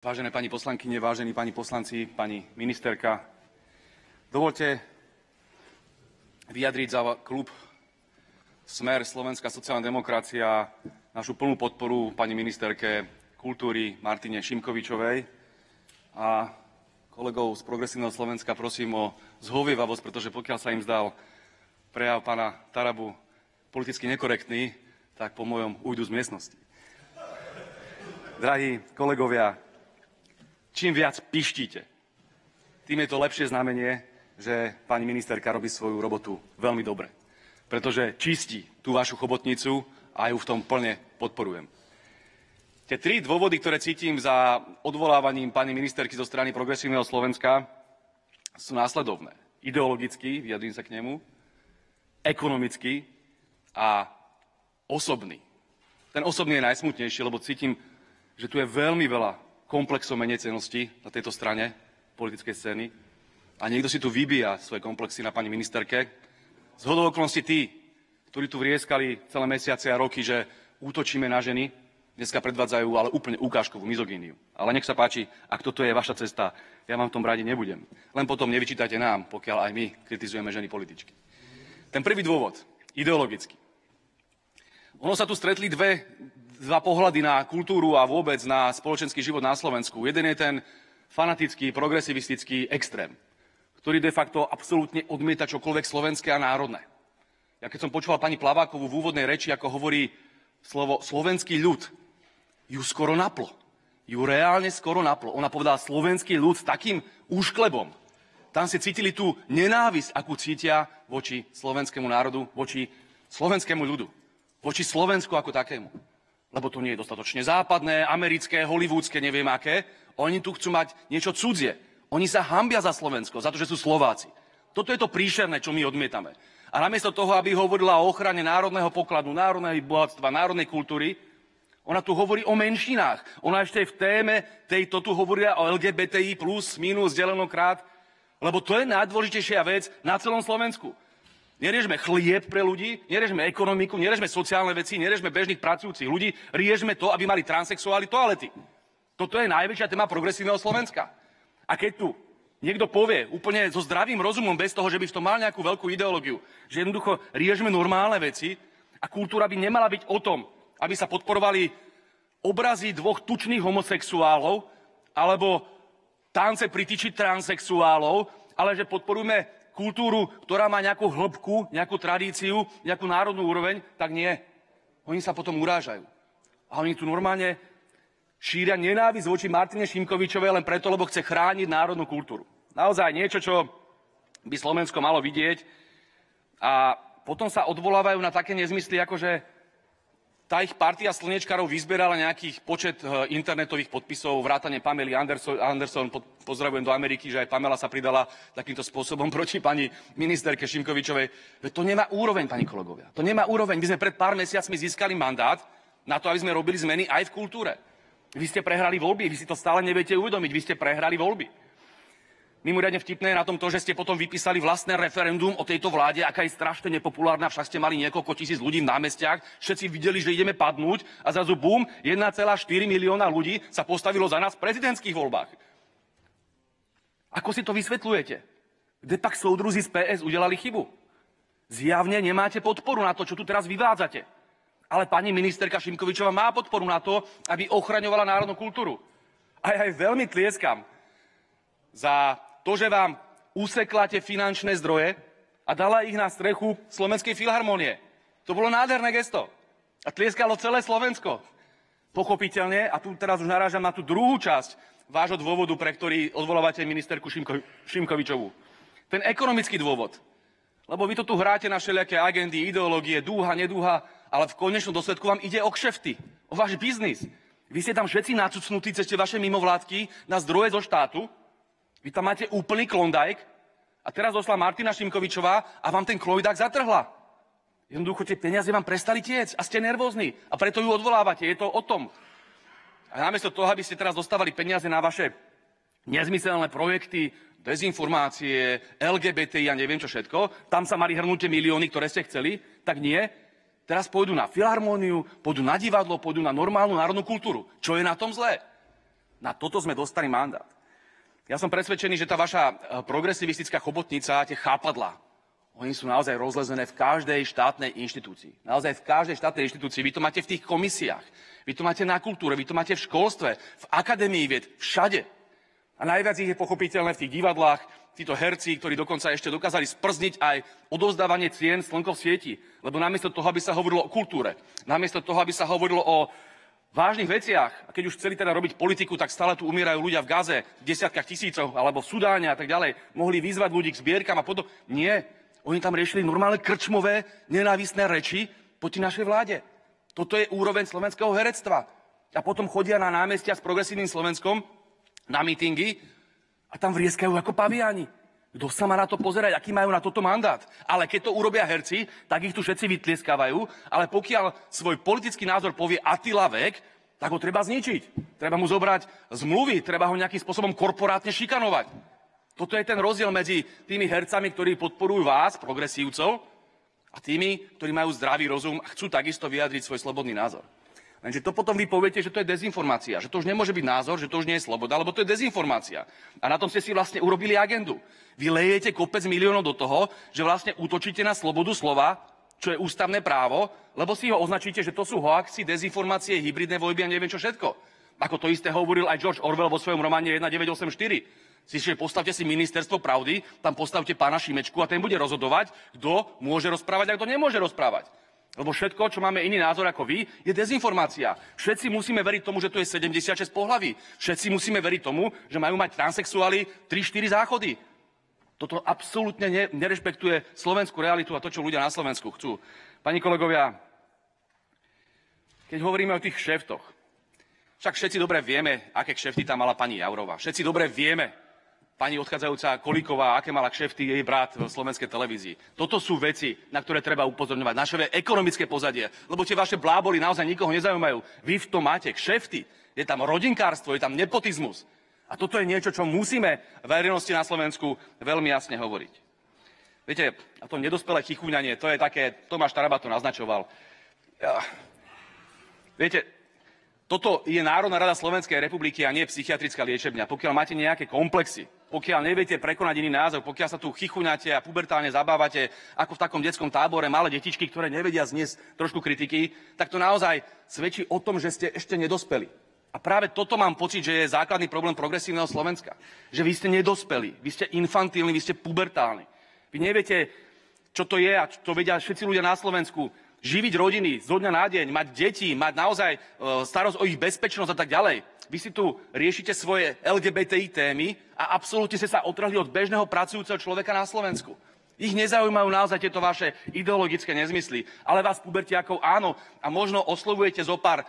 Vážené pani poslankyne, vážení pani poslanci, pani ministerka, dovoľte vyjadriť za klub Smer Slovenská sociálna demokracia našu plnú podporu pani ministerke kultúry Martine Šimkovičovej a kolegov z Progresívneho Slovenska prosím o zhovievavosť, pretože pokiaľ sa im zdal prejav pána Tarabu politicky nekorektný, tak po mojom ujdu z miestnosti. Drahí kolegovia, čím viac pištíte, tým je to lepšie znamenie, že pani ministerka robí svoju robotu veľmi dobre. Pretože čistí tú vašu chobotnicu a ju v tom plne podporujem. Tie tri dôvody, ktoré cítim za odvolávaním pani ministerky zo strany Progresívneho Slovenska, sú následovné. Ideologicky, vyjadrím sa k nemu, ekonomicky a osobný. Ten osobný je najsmutnejší, lebo cítim, že tu je veľmi veľa komplexov menejcennosti na tejto strane politickej scény a niekto si tu vybíja svoje komplexy na pani ministerke. Zhodou okolností tí, ktorí tu vrieskali celé mesiace a roky, že útočíme na ženy, dneska predvádzajú ale úplne ukážkovú mizogíniu. Ale nech sa páči, ak toto je vaša cesta, ja vám v tom radi nebudem. Len potom nevyčítajte nám, pokiaľ aj my kritizujeme ženy političky. Ten prvý dôvod, ideologický. Ono sa tu stretli dva pohľady na kultúru a vôbec na spoločenský život na Slovensku. Jeden je ten fanatický, progresivistický extrém, ktorý de facto absolútne odmieta čokoľvek slovenské a národné. Ja keď som počúval pani Plavákovú v úvodnej reči, ako hovorí slovo slovenský ľud, ju skoro naplo. Ju reálne skoro naplo. Ona povedala slovenský ľud s takým úšklebom. Tam si cítili tú nenávisť, akú cítia voči slovenskému národu, voči slovenskému ľudu, voči Slovensku ako takému. Lebo to nie je dostatočne západné, americké, hollywoodske, neviem aké. Oni tu chcú mať niečo cudzie. Oni sa hanbia za Slovensko, za to, že sú Slováci. Toto je to príšerné, čo my odmietame. A namiesto toho, aby hovorila o ochrane národného pokladu, národného bohatstva, národnej kultúry, ona tu hovorí o menšinách. Ona ešte v téme tejto tu hovoria o LGBTI plus, minus, delenokrát. Lebo to je najdôležitejšia vec na celom Slovensku. Neriešme chlieb pre ľudí, neriešme ekonomiku, neriešme sociálne veci, neriešme bežných pracujúcich ľudí, riešme to, aby mali transsexuáli toalety. Toto je najväčšia téma Progresívneho Slovenska. A keď tu niekto povie úplne so zdravým rozumom, bez toho, že by v tom mal nejakú veľkú ideológiu, že jednoducho riešme normálne veci a kultúra by nemala byť o tom, aby sa podporovali obrazy dvoch tučných homosexuálov alebo tance pritičiť transsexuálov, ale že podporujeme kultúru, ktorá má nejakú hĺbku, nejakú tradíciu, nejakú národnú úroveň, tak nie. Oni sa potom urážajú. A oni tu normálne šíria nenávisť voči Martine Šimkovičovej len preto, lebo chce chrániť národnú kultúru. Naozaj niečo, čo by Slovensko malo vidieť. A potom sa odvolávajú na také nezmysly, ako že tá ich partia slniečkarov vyzbierala nejakých počet internetových podpisov, vrátane Pamely Anderson, pozdravujem do Ameriky, že aj Pamela sa pridala takýmto spôsobom proti pani ministerke Šimkovičovej. To nemá úroveň, pani kolegovia. To nemá úroveň. My sme pred pár mesiacmi získali mandát na to, aby sme robili zmeny aj v kultúre. Vy ste prehrali voľby, vy si to stále neviete uvedomiť, vy ste prehrali voľby. Mimoriadne vtipné je na tom to, že ste potom vypísali vlastné referendum o tejto vláde, aká je strašne nepopulárna, však ste mali niekoľko tisíc ľudí v námestiach, všetci videli, že ideme padnúť a zrazu bum, 1,4 milióna ľudí sa postavilo za nás v prezidentských voľbách. Ako si to vysvetľujete? Kde pak soudruzi z PS udelali chybu? Zjavne nemáte podporu na to, čo tu teraz vyvádzate. Ale pani ministerka Šimkovičová má podporu na to, aby ochraňovala národnú kultúru. A ja aj veľmi tlieskam za to, že vám usekláte finančné zdroje a dala ich na strechu Slovenskej filharmonie. To bolo nádherné gesto. A tlieskalo celé Slovensko. Pochopiteľne, a tu teraz už narážam na tú druhú časť vášho dôvodu, pre ktorý odvolávate ministerku Šimkovičovú. Ten ekonomický dôvod. Lebo vy to tu hráte na všelijaké agendy, ideológie, dúha, nedúha, ale v konečnom dôsledku vám ide o kšefty, o váš biznis. Vy ste tam všetci nacucnutí cez tie vaše mimovládky na zdroje zo štátu. Vy tam máte úplný klondajk a teraz došla Martina Šimkovičová a vám ten klondajk zatrhla. Jednoducho tie peniaze vám prestali tiec a ste nervózni a preto ju odvolávate. Je to o tom. A namiesto toho, aby ste teraz dostávali peniaze na vaše nezmyselné projekty, dezinformácie, LGBTI a neviem čo všetko, tam sa mali hrnúť tie milióny, ktoré ste chceli, tak nie. Teraz pôjdu na filharmóniu, pôjdu na divadlo, pôjdu na normálnu národnú kultúru. Čo je na tom zlé? Na toto sme dostali mandát. Ja som presvedčený, že tá vaša progresivistická chobotnica, tie chápadlá, oni sú naozaj rozlezené v každej štátnej inštitúcii. Naozaj v každej štátnej inštitúcii. Vy to máte v tých komisiách, vy to máte na kultúre, vy to máte v školstve, v akadémii vied, všade. A najviac ich je pochopiteľné v tých divadlách, títo herci, ktorí dokonca ešte dokázali sprzniť aj odovzdávanie cien Slnko v sieti. Lebo namiesto toho, aby sa hovorilo o kultúre, namiesto toho, aby sa hovorilo o vážnych veciach, a keď už chceli teda robiť politiku, tak stále tu umierajú ľudia v Gaze, v desiatkách tisícov, alebo v Sudáne a tak ďalej, mohli vyzvať ľudí k zbierkam a podobne. Nie, oni tam riešili normálne krčmové, nenávistné reči proti našej vláde. Toto je úroveň slovenského herectva. A potom chodia na námestia s progresívnym Slovenskom na mítingy a tam vrieskajú ako paviáni. Kto sa má na to pozerať, aký majú na toto mandát? Ale keď to urobia herci, tak ich tu všetci vytlieskávajú, ale pokiaľ svoj politický názor povie Attila Vek, tak ho treba zničiť. Treba mu zobrať zmluvy, treba ho nejakým spôsobom korporátne šikanovať. Toto je ten rozdiel medzi tými hercami, ktorí podporujú vás, progresívcov, a tými, ktorí majú zdravý rozum a chcú takisto vyjadriť svoj slobodný názor. Lenže to potom vy poviete, že to je dezinformácia, že to už nemôže byť názor, že to už nie je sloboda, lebo to je dezinformácia. A na tom ste si vlastne urobili agendu. Vy lejete kopec miliónov do toho, že vlastne útočíte na slobodu slova, čo je ústavné právo, lebo si ho označíte, že to sú hoaxy, dezinformácie, hybridné vojny a neviem čo všetko. Ako to isté hovoril aj George Orwell vo svojom románe 1984. Postavte si ministerstvo pravdy, tam postavte pána Šimečku a ten bude rozhodovať, kto môže rozprávať a kto nemôže rozprávať. Lebo všetko, čo máme iný názor ako vy, je dezinformácia. Všetci musíme veriť tomu, že to je 76 pohlaví. Všetci musíme veriť tomu, že majú mať transsexuáli 3-4 záchody. Toto absolútne nerešpektuje slovenskú realitu a to, čo ľudia na Slovensku chcú. Pani kolegovia, keď hovoríme o tých kšeftoch, však všetci dobre vieme, aké kšefty tam mala pani Jourová. Všetci dobre vieme, pani odchádzajúca Kolíková, aké mala kšefty jej brat v slovenskej televízii. Toto sú veci, na ktoré treba upozorňovať. Naše ekonomické pozadie, lebo tie vaše bláboli naozaj nikoho nezaujímajú. Vy v tom máte kšefty, je tam rodinkárstvo, je tam nepotizmus. A toto je niečo, čo musíme verejnosti na Slovensku veľmi jasne hovoriť. Viete, a to nedospelé chichúňanie, to je také, Tomáš Taraba to naznačoval. Viete, toto je Národná rada Slovenskej republiky a nie psychiatrická liečebňa. Pokiaľ máte nejaké komplexy, pokiaľ neviete prekonať iný názor, pokiaľ sa tu chichuňate a pubertálne zabávate ako v takom detskom tábore malé detičky, ktoré nevedia zniesť trošku kritiky, tak to naozaj svedčí o tom, že ste ešte nedospeli. A práve toto mám pocit, že je základný problém progresívneho Slovenska. Že vy ste nedospeli, vy ste infantilní, vy ste pubertálni. Vy neviete, čo to je a čo vedia všetci ľudia na Slovensku. Živiť rodiny zo dňa na deň, mať deti, mať naozaj starosť o ich bezpečnosť a tak ďalej. Vy si tu riešite svoje LGBTI témy a absolútne ste sa otrhli od bežného pracujúceho človeka na Slovensku. Ich nezaujímajú naozaj tieto vaše ideologické nezmysly, ale vás pubertiakov áno a možno oslovujete zo pár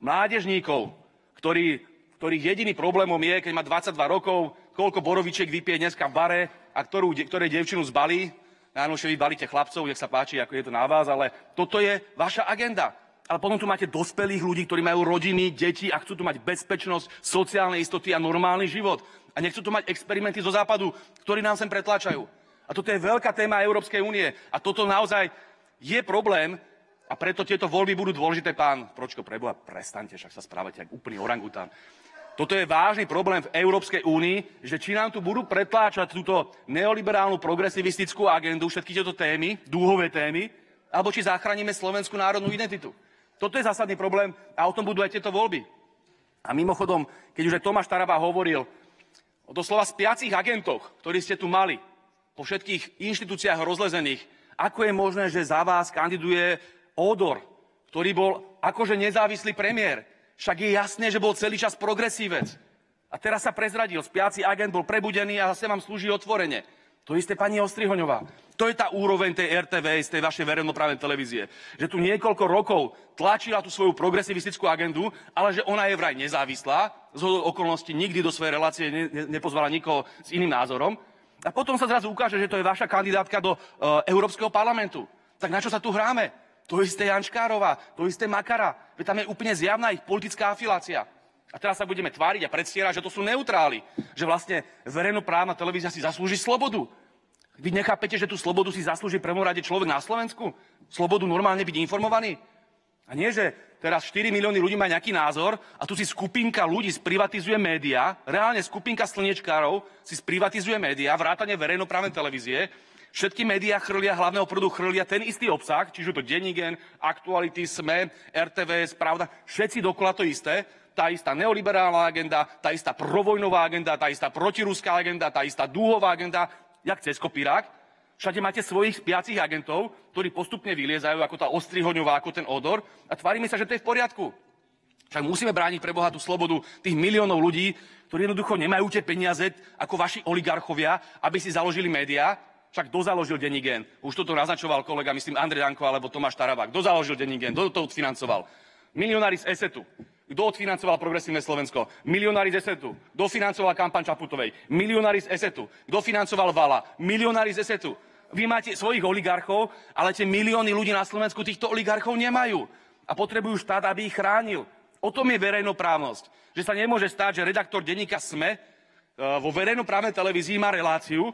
mládežníkov, ktorých jediný problémom je, keď má 22 rokov, koľko borovičiek vypije dneska v bare a ktoré dievčinu zbalí. Najnovšie vy balíte chlapcov, nech sa páči, ako je to na vás, ale toto je vaša agenda. Ale potom tu máte dospelých ľudí, ktorí majú rodiny, deti a chcú tu mať bezpečnosť, sociálne istoty a normálny život. A nechcú tu mať experimenty zo západu, ktorí nám sem pretláčajú. A toto je veľká téma Európskej únie. A toto naozaj je problém a preto tieto voľby budú dôležité. Pán Pročko, preboha, prestaňte, však sa správate ako úplný orangután. Toto je vážny problém v Európskej únii, že či nám tu budú pretláčať túto neoliberálnu progresivistickú agendu, všetky tieto témy, dúhové témy, alebo či zachránime slovenskú národnú identitu. Toto je zásadný problém a o tom budú aj tieto voľby. A mimochodom, keď už aj Tomáš Taraba hovoril o doslova spiacich agentoch, ktorí ste tu mali po všetkých inštitúciách rozlezených, ako je možné, že za vás kandiduje Ódor, ktorý bol akože nezávislý premiér. Však je jasné, že bol celý čas progresívec. A teraz sa prezradil, spiaci agent bol prebudený a zase vám slúži otvorene. To isté pani Ostrihoňová. To je tá úroveň tej RTV, z tej vašej verejnoprávnej televízie. Že tu niekoľko rokov tlačila tú svoju progresivistickú agendu, ale že ona je vraj nezávislá, z okolností nikdy do svojej relácie nepozvala nikoho s iným názorom. A potom sa zrazu ukáže, že to je vaša kandidátka do Európskeho parlamentu. Tak na čo sa tu hráme? To isté Jančkárová, to isté Makara. Veď tam je úplne zjavná ich politická afilácia. A teraz sa budeme tváriť a predstierať, že to sú neutráli. Že vlastne verejnoprávna televízia si zaslúži slobodu. Vy nechápete, že tú slobodu si zaslúži v prvom rade človek na Slovensku? Slobodu normálne byť informovaný? A nie, že teraz 4 milióny ľudí má nejaký názor a tu si skupinka ľudí sprivatizuje médiá, reálne skupinka slniečkárov si sprivatizuje médiá, vrátane verejnoprávnej televízie. Všetky médiá chrlia, hlavného prúdu chrlia ten istý obsah, čiže to Denník, Aktuality, SME, RTVS, Pravda, všetci dokola to isté. Tá istá neoliberálna agenda, tá istá provojnová agenda, tá istá protiruská agenda, tá istá dúhová agenda, jak cez kopírák. Všade máte svojich spiacich agentov, ktorí postupne vyliezajú ako tá Ostrihoňová, ako ten Odor a tvárime sa, že to je v poriadku. Však musíme brániť pre Boha tú slobodu tých miliónov ľudí, ktorí jednoducho nemajú tie peniaze ako vaši oligarchovia, aby si založili médiá. Však kto založil Denník N? Už toto naznačoval kolega, myslím Andrej Danko alebo Tomáš Tarabák. Kto založil Denník N? Kto to odfinancoval? Milionári z ESETu. Kto odfinancoval Progresívne Slovensko? Milionári z ESETu. Kto financoval kampaň Čaputovej? Milionári z ESETu. Kto financoval Vala? Milionári z ESETu. Vy máte svojich oligarchov, ale tie milióny ľudí na Slovensku týchto oligarchov nemajú. A potrebujú štát, aby ich chránil. O tom je verejnoprávnosť. Že sa nemôže stať, že redaktor denníka SME vo verejnoprávnej televízii má reláciu,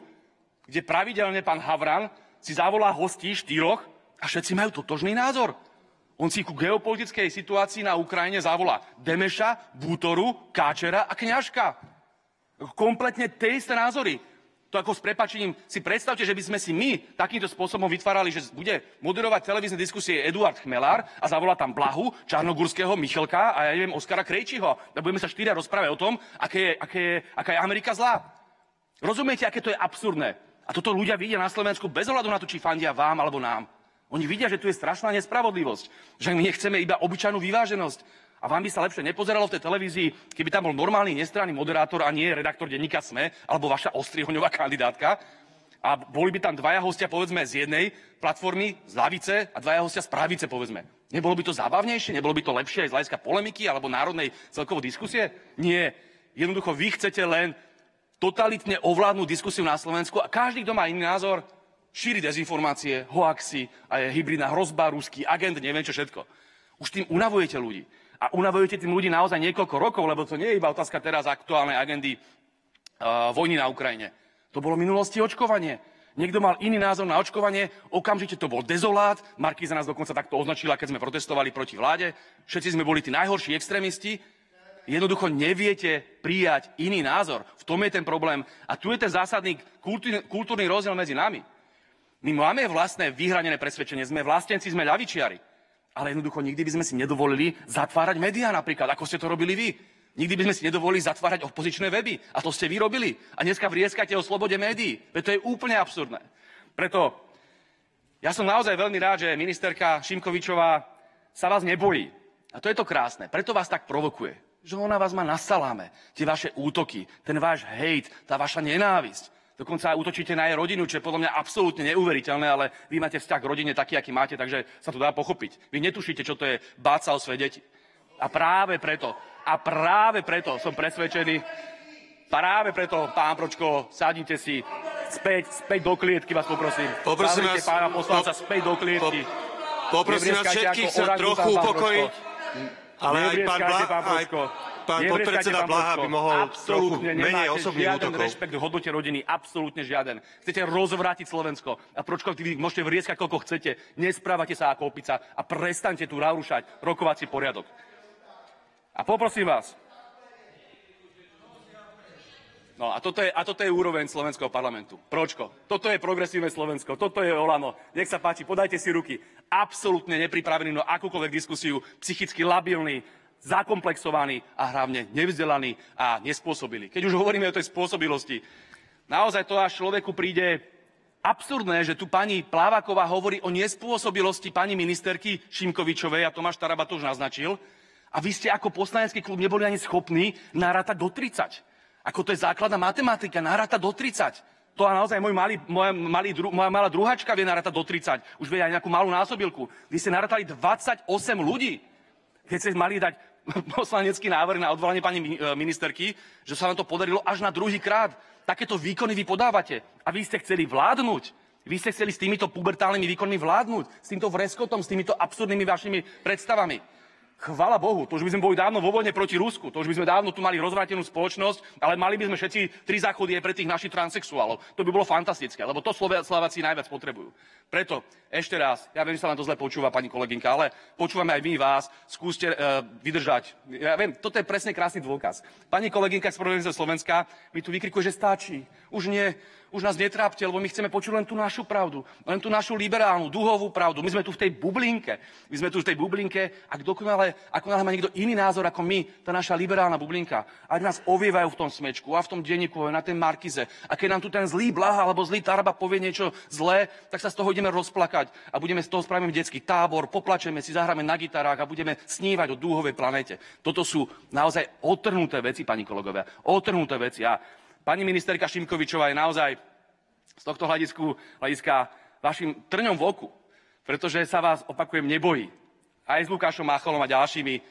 kde pravidelne pán Havran si zavolá hostí 4 a všetci majú totožný názor. On si ku geopolitickej situácii na Ukrajine zavolá Demeša, Bútoru, Káčera a Kňažka. Kompletne tie isté názory. To ako s prepáčením si predstavte, že by sme si my takýmto spôsobom vytvárali, že bude moderovať televízne diskusie Eduard Chmelár a zavolá tam Blahu, Čarnogurského, Michalka a ja neviem, Oskara Krejčího. A budeme sa 4 rozprávať o tom, aká je Amerika zlá. Rozumiete, aké to je absurdné? A toto ľudia vidia na Slovensku bez ohľadu na to, či fandia vám alebo nám. Oni vidia, že tu je strašná nespravodlivosť, že my nechceme iba obyčajnú vyváženosť. A vám by sa lepšie nepozeralo v tej televízii, keby tam bol normálny nestranný moderátor a nie redaktor denníka SME alebo vaša Ostrihoňová kandidátka. A boli by tam 2 hostia, povedzme, z jednej platformy, z ľavice a 2 hostia z pravice, povedzme. Nebolo by to zábavnejšie? Nebolo by to lepšie aj z hľadiska polemiky alebo národnej celkovo diskusie? Nie. Jednoducho vy chcete len totalitne ovládnuť diskusiu na Slovensku a každý, kto má iný názor, šíri dezinformácie, hoaxy a je hybridná hrozba, ruský agent, neviem čo všetko. Už tým unavujete ľudí. A unavujete tým ľudí naozaj niekoľko rokov, lebo to nie je iba otázka teraz aktuálnej agendy vojny na Ukrajine. To bolo v minulosti očkovanie. Niekto mal iný názor na očkovanie, okamžite to bol dezolát, Markíza nás dokonca takto označila, keď sme protestovali proti vláde. Všetci sme boli tí najhorší extrémisti. Jednoducho neviete prijať iný názor. V tom je ten problém. A tu je ten zásadný kultúrny rozdiel medzi nami. My máme vlastné vyhranené presvedčenie, sme vlastenci, sme ľavičiari. Ale jednoducho nikdy by sme si nedovolili zatvárať médiá napríklad, ako ste to robili vy. Nikdy by sme si nedovolili zatvárať opozičné weby. A to ste vy robili. A dneska vrieskate o slobode médií. Veď to je úplne absurdné. Preto ja som naozaj veľmi rád, že ministerka Šimkovičová sa vás nebojí. A to je to krásne. Preto vás tak provokuje. Že ona vás má na saláme. Tie vaše útoky, ten váš hejt, tá vaša nenávisť. Dokonca útočíte na jej rodinu, čo je podľa mňa absolútne neuveriteľné, ale vy máte vzťah k rodine taký, aký máte, takže sa to dá pochopiť. Vy netušíte, čo to je báť sa o svoje deti. A práve preto som presvedčený, pán Pročko, sadnite si späť do klietky, vás poprosím. Poprosím vás, pána poslanca späť do klietky. Poprosím vás všetkých sa trochu upokojiť, ale aj pán podpredseda Blaha by mohol trochu menej osobných útokov. Žiaden rešpekt v hodnote rodiny, absolútne žiaden. Chcete rozvrátiť Slovensko a Pročko, vy môžete vrieskať, koľko chcete. Nesprávate sa ako opica a prestaňte tu narušať rokovací poriadok. A poprosím vás. No a toto je úroveň slovenského parlamentu. Pročko, toto je progresívne Slovensko, toto je Olano. Nech sa páči, podajte si ruky. Absolútne nepripravený na akúkoľvek diskusiu, psychicky labilný, zakomplexovaný a hlavne nevzdelaný a nespôsobilý. Keď už hovoríme o tej spôsobilosti, naozaj to až človeku príde absurdné, že tu pani Plávaková hovorí o nespôsobilosti pani ministerky Šimkovičovej a Tomáš Taraba to už naznačil. A vy ste ako poslanecký klub neboli ani schopní narátať do 30. Ako to je základná matematika, narátať do 30. To naozaj moja malá druháčka vie narátať do 30. Už vie aj nejakú malú násobilku. Vy ste narátali 28 ľudí. Keď ste mali dať poslanecký návrh na odvolanie pani ministerky, že sa vám to podarilo až na druhý krát. Takéto výkony vy podávate. A vy ste chceli vládnuť. Vy ste chceli s týmito pubertálnymi výkonmi vládnuť. S týmto vreskotom, s týmito absurdnými vašimi predstavami. Chvala Bohu, to už by sme boli dávno vo vojne proti Rusku, to už by sme dávno tu mali rozvrátenú spoločnosť, ale mali by sme všetci 3 záchody aj pre tých našich transsexuálov. To by bolo fantastické, lebo to Slováci najviac potrebujú. Preto ešte raz, ja viem, že sa vám to zle počúva, pani kolegynka, ale počúvame aj my vás, skúste vydržať. Ja viem, toto je presne krásny dôkaz. Pani kolegynka z Slovenska mi tu vykrikuje, že stačí. Už nás netrápte, lebo my chceme počuť len tú našu pravdu, len tú našu liberálnu, duhovú pravdu. My sme tu v tej bublinke. A ako náhle má niekto iný názor ako my, tá naša liberálna bublinka, ak nás ovievajú v tom smečku a v tom denníku, na tej markize, a keď nám tu ten zlý Blaha alebo zlý Taraba povie niečo zlé, tak sa z toho ideme rozplakať a z toho spravíme detský tábor, poplačeme si, zahráme na gitarách a budeme snívať o dúhovej planéte. Toto sú naozaj otrhnuté veci, pani kolegovia, otrhnuté veci. A pani ministerka Šimkovičová je naozaj z tohto hľadiska vašim trňom v oku, pretože sa vás, opakujem, nebojí. Aj s Lukášom Mácholom a ďalšími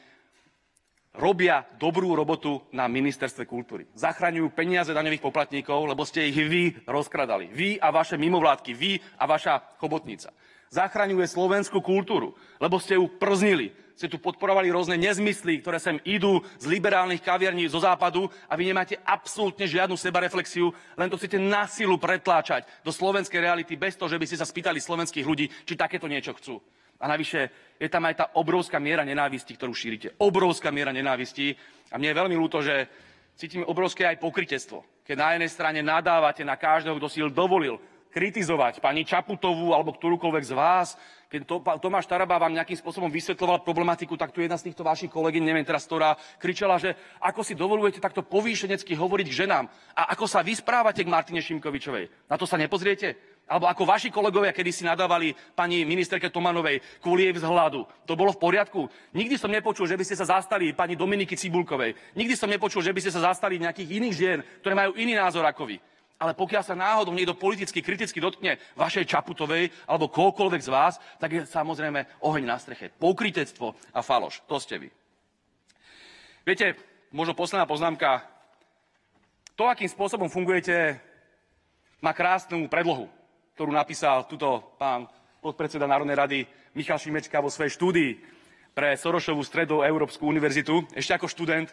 robia dobrú robotu na ministerstve kultúry. Zachraňujú peniaze daňových poplatníkov, lebo ste ich vy rozkradali. Vy a vaše mimovládky, vy a vaša chobotnica. Zachraňuje slovenskú kultúru, lebo ste ju prznili. Ste tu podporovali rôzne nezmysly, ktoré sem idú z liberálnych kaviarní zo západu a vy nemáte absolútne žiadnu sebareflexiu, len to chcete na silu pretláčať do slovenskej reality bez toho, že by ste sa spýtali slovenských ľudí, či takéto niečo chcú. A navyše je tam aj tá obrovská miera nenávisti, ktorú šírite. Obrovská miera nenávisti. A mne je veľmi ľúto, že cítim obrovské aj pokrytectvo. Keď na jednej strane nadávate na každého, kto si dovolil kritizovať pani Čaputovú alebo ktorúkoľvek z vás. Keď Tomáš Taraba vám nejakým spôsobom vysvetľoval problematiku, tak tu jedna z týchto vašich kolegyň, neviem teraz, ktorá kričala, že ako si dovolujete takto povýšenecky hovoriť k ženám a ako sa vy správate k Martine Šimkovičovej. Na to sa nepozriete? Alebo ako vaši kolegovia kedysi nadávali pani ministerke Tomanovej kvôli jej vzhľadu. To bolo v poriadku? Nikdy som nepočul, že by ste sa zastali pani Dominiky Cibulkovej. Nikdy som nepočul, že by ste sa zastali nejakých iných žien, ktoré majú iný názor ako vy. Ale pokiaľ sa náhodou niekto politicky, kriticky dotkne vašej Čaputovej alebo kohokoľvek z vás, tak je samozrejme oheň na streche. Pokrytectvo a faloš. To ste vy. Viete, možno posledná poznámka. To, akým spôsobom fungujete, má krásnu predlohu, ktorú napísal tuto pán podpredseda Národnej rady Michal Šimečka vo svojej štúdii pre Sorošovú stredoeurópsku univerzitu, ešte ako študent,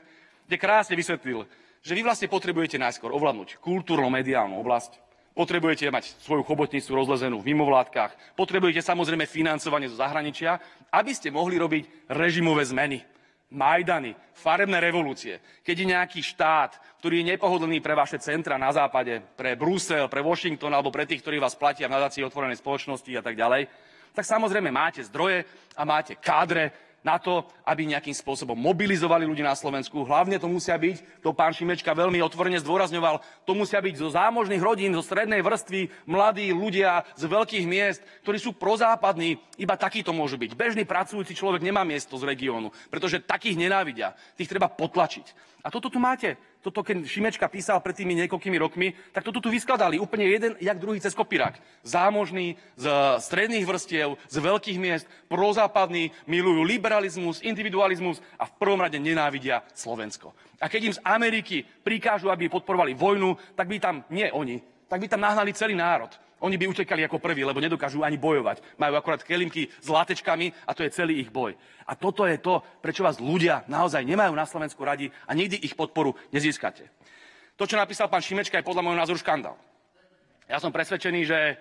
kde krásne vysvetlil, že vy vlastne potrebujete najskôr ovládnuť kultúrno-mediálnu oblasť, potrebujete mať svoju chobotnicu rozlezenú v mimovládkach, potrebujete samozrejme financovanie zo zahraničia, aby ste mohli robiť režimové zmeny, majdany, farebné revolúcie. Keď je nejaký štát, ktorý je nepohodlný pre vaše centra na západe, pre Brusel, pre Washington alebo pre tých, ktorí vás platia v nadácii otvorenej spoločnosti a tak ďalej, tak samozrejme máte zdroje a máte kádre na to, aby nejakým spôsobom mobilizovali ľudí na Slovensku. Hlavne to musia byť, to pán Šimečka veľmi otvorene zdôrazňoval, to musia byť zo zámožných rodín, zo strednej vrstvy, mladí ľudia z veľkých miest, ktorí sú prozápadní, iba takíto môžu byť. Bežný pracujúci človek nemá miesto z regiónu, pretože takých nenávidia. Tých treba potlačiť. A toto tu máte. Toto, keď Šimečka písal pred tými niekoľkými rokmi, tak toto tu vyskladali úplne jeden, jak druhý cez kopírák. Zámožní, z stredných vrstiev, z veľkých miest, prozápadní, milujú liberalizmus, individualizmus a v prvom rade nenávidia Slovensko. A keď im z Ameriky prikážu, aby podporovali vojnu, tak by tam, nie oni, tak by tam nahnali celý národ. Oni by utekali ako prví, lebo nedokážu ani bojovať. Majú akorát kelímky s látečkami a to je celý ich boj. A toto je to, prečo vás ľudia naozaj nemajú na Slovensku radi a nikdy ich podporu nezískate. To, čo napísal pán Šimečka, je podľa môjho názoru škandál. Ja som presvedčený, že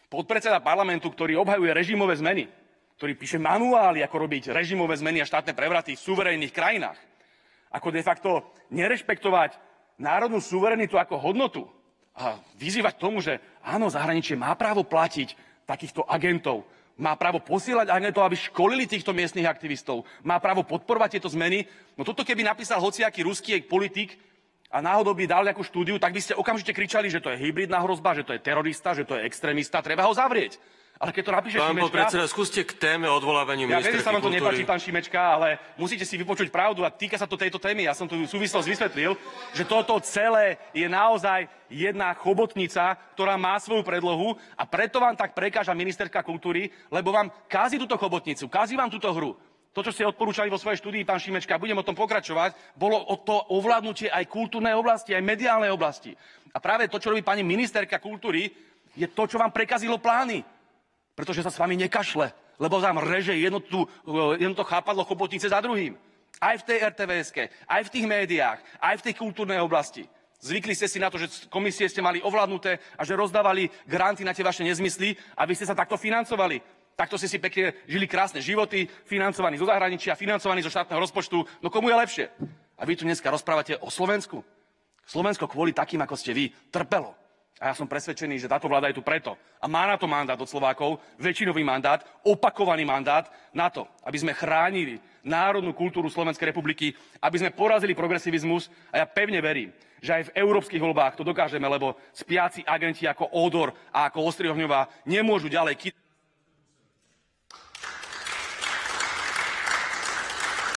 podpredseda parlamentu, ktorý obhajuje režimové zmeny, ktorý píše manuály, ako robiť režimové zmeny a štátne prevraty v suverénnych krajinách, ako de facto nerešpektovať národnú suverenitu ako hodnotu, a vyzývať tomu, že áno, zahraničie má právo platiť takýchto agentov, má právo posielať agentov, aby školili týchto miestnych aktivistov, má právo podporovať tieto zmeny. No toto keby napísal hociaký ruský politik a náhodou by dal nejakú štúdiu, tak by ste okamžite kričali, že to je hybridná hrozba, že to je terorista, že to je extrémista, treba ho zavrieť. Ale keď to napíše Šimečka... Pán podpredseda, skúste k téme odvolávania ministerky kultúry. Ja viem, že sa vám to nepáči, pán Šimečka, ale musíte si vypočuť pravdu a týka sa to tejto témy. Ja som tu súvislosť vysvetlil, že toto celé je naozaj jedna chobotnica, ktorá má svoju predlohu a preto vám tak prekáža ministerka kultúry, lebo vám kází túto chobotnicu, kází vám túto hru. To, čo ste odporúčali vo svojej štúdii, pán Šimečka, budem o tom pokračovať, bolo o to ovládnutie aj kultúrnej oblasti, aj mediálnej oblasti. A práve to, čo robí pani ministerka kultúry, je to, čo vám prekazilo plány. Pretože sa s vami nekašle. Lebo tam reže jedno to chápadlo chobotnice za druhým. Aj v tej RTVS-ke, aj v tých médiách, aj v tej kultúrnej oblasti. Zvykli ste si na to, že komisie ste mali ovládnuté a že rozdávali granty na tie vaše nezmysly a vy ste sa takto financovali. Takto ste si pekne žili krásne životy, financovaní zo zahraničia, financovaní zo štátneho rozpočtu. No komu je lepšie? A vy tu dneska rozprávate o Slovensku? Slovensko kvôli takým, ako ste vy, trpelo. A ja som presvedčený, že táto vláda je tu preto. A má na to mandát od Slovákov, väčšinový mandát, opakovaný mandát na to, aby sme chránili národnú kultúru Slovenskej republiky, aby sme porazili progresivizmus. A ja pevne verím, že aj v európskych voľbách to dokážeme, lebo spiaci agenti ako Ódor a ako Ostrihňová nemôžu ďalej